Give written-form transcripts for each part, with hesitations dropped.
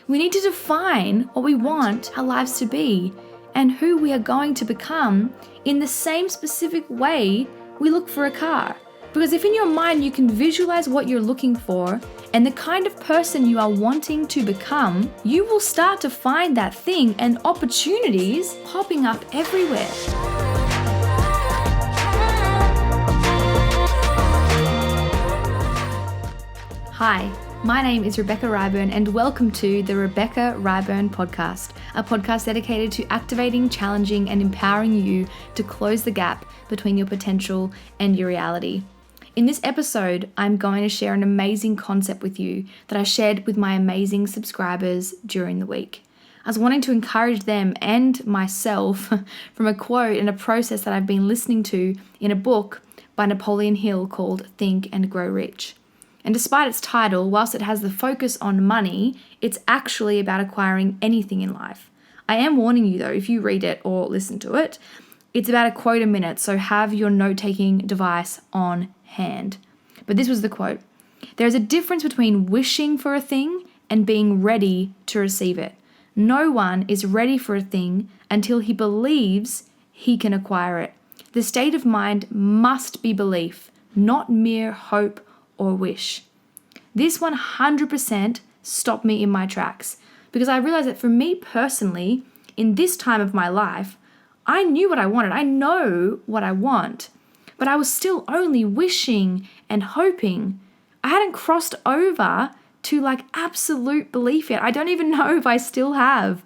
We need to define what we want our lives to be and who we are going to become in the same specific way we look for a car. Because if in your mind you can visualize what you're looking for and the kind of person you are wanting to become, you will start to find that thing and opportunities popping up everywhere. Hi, my name is Rebekah Ryburn and welcome to the Rebekah Ryburn podcast, a podcast dedicated to activating, challenging and empowering you to close the gap between your potential and your reality. In this episode, I'm going to share an amazing concept with you that I shared with my amazing subscribers during the week. I was wanting to encourage them and myself from a quote and a process that I've been listening to in a book by Napoleon Hill called Think and Grow Rich. And despite its title, whilst it has the focus on money, it's actually about acquiring anything in life. I am warning you though, if you read it or listen to it, it's about a quote a minute, so have your note-taking device on hand. But this was the quote. There is a difference between wishing for a thing and being ready to receive it. No one is ready for a thing until he believes he can acquire it. The state of mind must be belief, not mere hope or wish. This 100% stopped me in my tracks because I realized that for me personally, in this time of my life, I knew what I wanted. I know what I want, but I was still only wishing and hoping. I hadn't crossed over to absolute belief yet. I don't even know if I still have.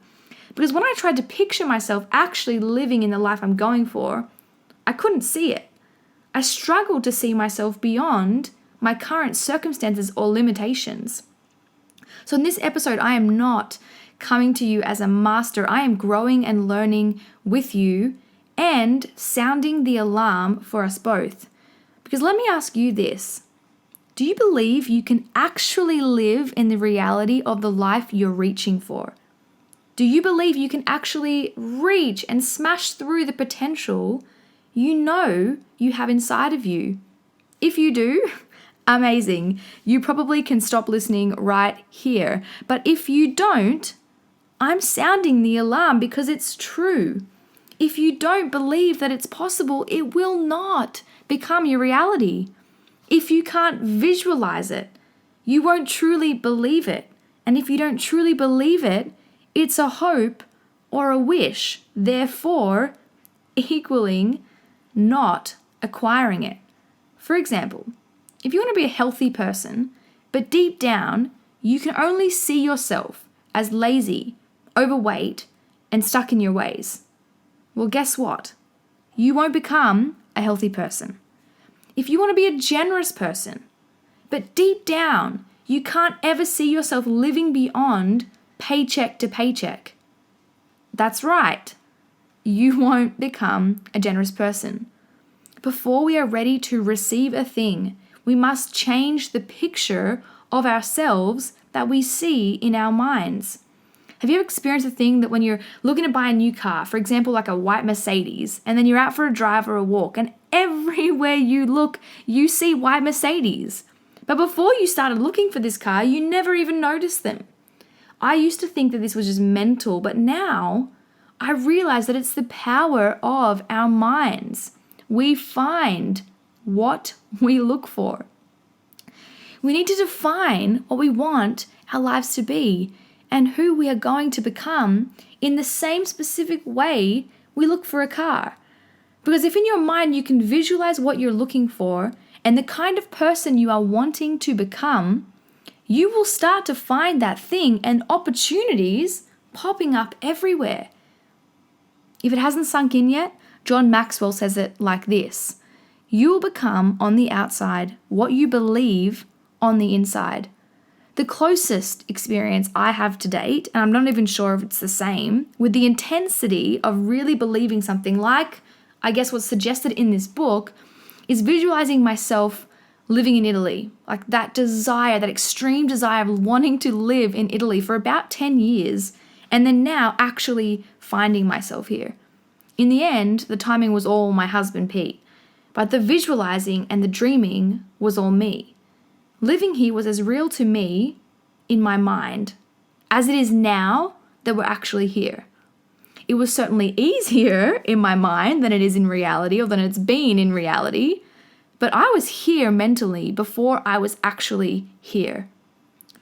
Because when I tried to picture myself actually living in the life I'm going for, I couldn't see it. I struggled to see myself beyond my current circumstances or limitations. So in this episode, I am not coming to you as a master. I am growing and learning with you and sounding the alarm for us both. Because let me ask you this. Do you believe you can actually live in the reality of the life you're reaching for? Do you believe you can actually reach and smash through the potential you know you have inside of you? If you do, amazing. You probably can stop listening right here. But if you don't, I'm sounding the alarm because it's true. If you don't believe that it's possible, it will not become your reality. If you can't visualize it, you won't truly believe it. And if you don't truly believe it, it's a hope or a wish, therefore equaling not acquiring it. For example, if you want to be a healthy person, but deep down, you can only see yourself as lazy, overweight, and stuck in your ways, well, guess what? You won't become a healthy person. If you want to be a generous person, but deep down, you can't ever see yourself living beyond paycheck to paycheck, that's right, you won't become a generous person. Before we are ready to receive a thing, we must change the picture of ourselves that we see in our minds. Have you ever experienced a thing that when you're looking to buy a new car, for example, like a white Mercedes, and then you're out for a drive or a walk, and everywhere you look, you see white Mercedes. But before you started looking for this car, you never even noticed them. I used to think that this was just mental, but now I realize that it's the power of our minds. We find what we look for. We need to define what we want our lives to be and who we are going to become in the same specific way we look for a car. Because if in your mind you can visualize what you're looking for and the kind of person you are wanting to become, you will start to find that thing and opportunities popping up everywhere. If it hasn't sunk in yet, John Maxwell says it like this: you will become on the outside what you believe on the inside. The closest experience I have to date, and I'm not even sure if it's the same, with the intensity of really believing something like, I guess what's suggested in this book, is visualizing myself living in Italy. Like that desire, that extreme desire of wanting to live in Italy for about 10 years, and then now actually finding myself here. In the end, the timing was all my husband, Pete, but the visualizing and the dreaming was all me. Living here was as real to me in my mind as it is now that we're actually here. It was certainly easier in my mind than it is in reality, or than it's been in reality, but I was here mentally before I was actually here.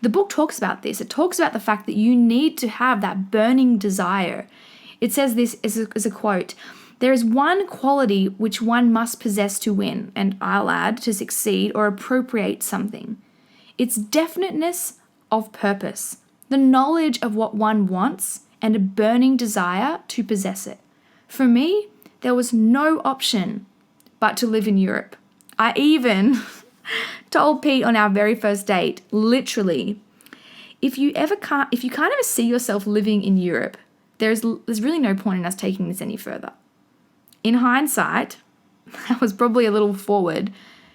The book talks about this. It talks about the fact that you need to have that burning desire. It says this as a quote, "There is one quality which one must possess to win," and I'll add, to succeed or appropriate something. It's definiteness of purpose, the knowledge of what one wants, and a burning desire to possess it. For me, there was no option but to live in Europe. I even told Pete on our very first date, literally, if you can't ever see yourself living in Europe, there's really no point in us taking this any further. In hindsight, I was probably a little forward,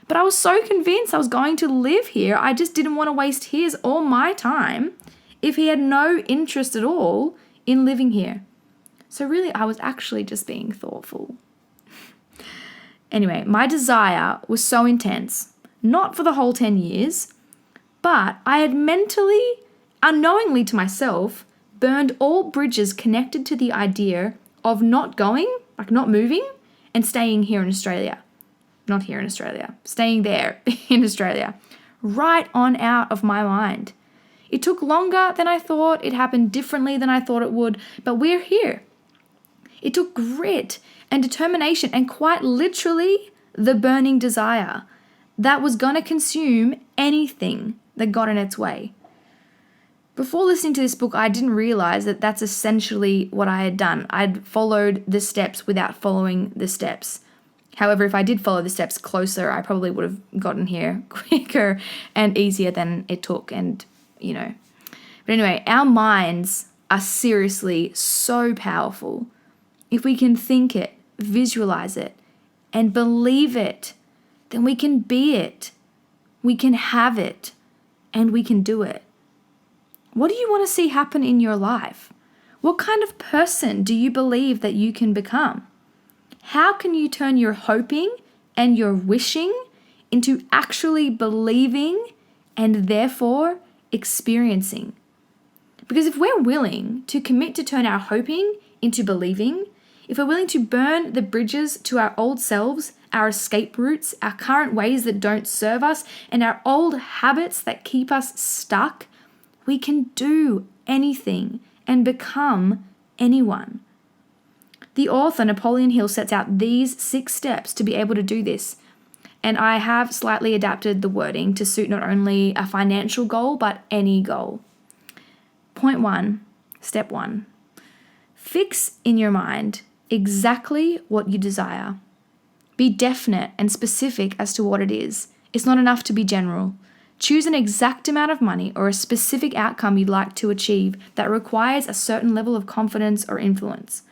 but I was so convinced I was going to live here, I just didn't want to waste his or my time if he had no interest at all in living here. So really, I was actually just being thoughtful. Anyway, my desire was so intense, not for the whole 10 years, but I had mentally, unknowingly to myself, burned all bridges connected to the idea of not going, like not moving, and staying here in Australia. Not here in Australia, staying there in Australia, right on out of my mind. It took longer than I thought, it happened differently than I thought it would, but we're here. It took grit and determination and quite literally the burning desire that was going to consume anything that got in its way. Before listening to this book, I didn't realize that that's essentially what I had done. I'd followed the steps without following the steps. However, if I did follow the steps closer, I probably would have gotten here quicker and easier than it took. But anyway, our minds are seriously so powerful. If we can think it, visualize it, and believe it, then we can be it. We can have it, and we can do it. What do you want to see happen in your life? What kind of person do you believe that you can become? How can you turn your hoping and your wishing into actually believing and therefore experiencing? Because if we're willing to commit to turn our hoping into believing, if we're willing to burn the bridges to our old selves, our escape routes, our current ways that don't serve us, and our old habits that keep us stuck, we can do anything and become anyone. The author, Napoleon Hill, sets out these 6 steps to be able to do this. And I have slightly adapted the wording to suit not only a financial goal, but any goal. Point 1, step 1. Fix in your mind exactly what you desire. Be definite and specific as to what it is. It's not enough to be general. Choose an exact amount of money or a specific outcome you'd like to achieve that requires a certain level of confidence or influence.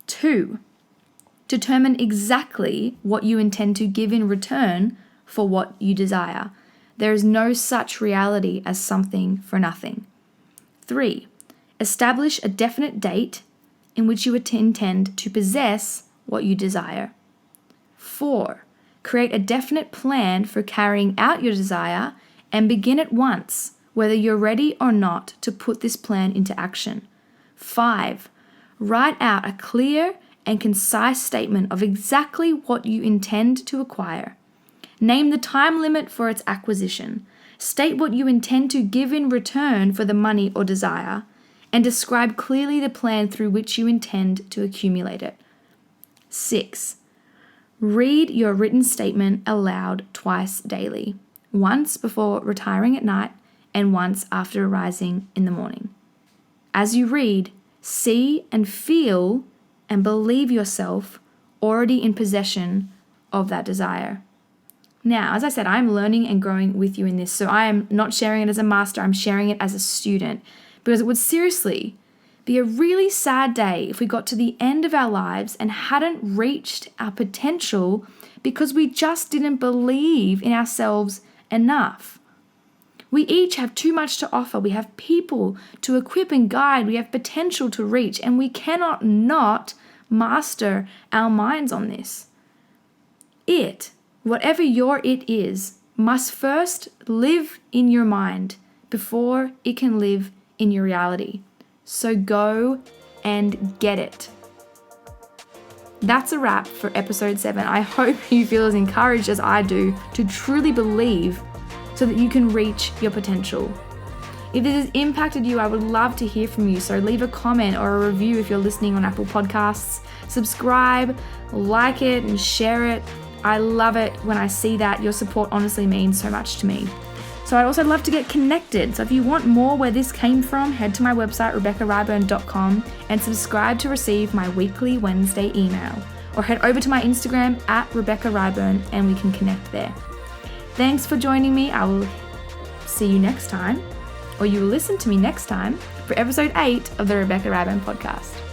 2, determine exactly what you intend to give in return for what you desire. There is no such reality as something for nothing. 3, establish a definite date in which you intend to possess what you desire. 4, create a definite plan for carrying out your desire and begin at once, whether you're ready or not to put this plan into action. 5, write out a clear and concise statement of exactly what you intend to acquire. Name the time limit for its acquisition. State what you intend to give in return for the money or desire, and describe clearly the plan through which you intend to accumulate it. 6, read your written statement aloud twice daily, once before retiring at night and once after arising in the morning. As you read, see and feel and believe yourself already in possession of that desire. Now, as I said, I'm learning and growing with you in this, so I am not sharing it as a master, I'm sharing it as a student, because it would seriously be a really sad day if we got to the end of our lives and hadn't reached our potential because we just didn't believe in ourselves enough. We each have too much to offer. We have people to equip and guide. We have potential to reach, and we cannot not master our minds on this. Whatever your it is, must first live in your mind before it can live in your reality. So go and get it. That's a wrap for episode 7. I hope you feel as encouraged as I do to truly believe so that you can reach your potential. If this has impacted you, I would love to hear from you. So leave a comment or a review if you're listening on Apple Podcasts. Subscribe, like it, and share it. I love it when I see that. Your support honestly means so much to me. So I'd also love to get connected. So if you want more where this came from, head to my website, RebekahRyburn.com, and subscribe to receive my weekly Wednesday email. Or head over to my Instagram @Rebekah Ryburn and we can connect there. Thanks for joining me. I will see you next time, or you will listen to me next time for episode 8 of the Rebekah Ryburn podcast.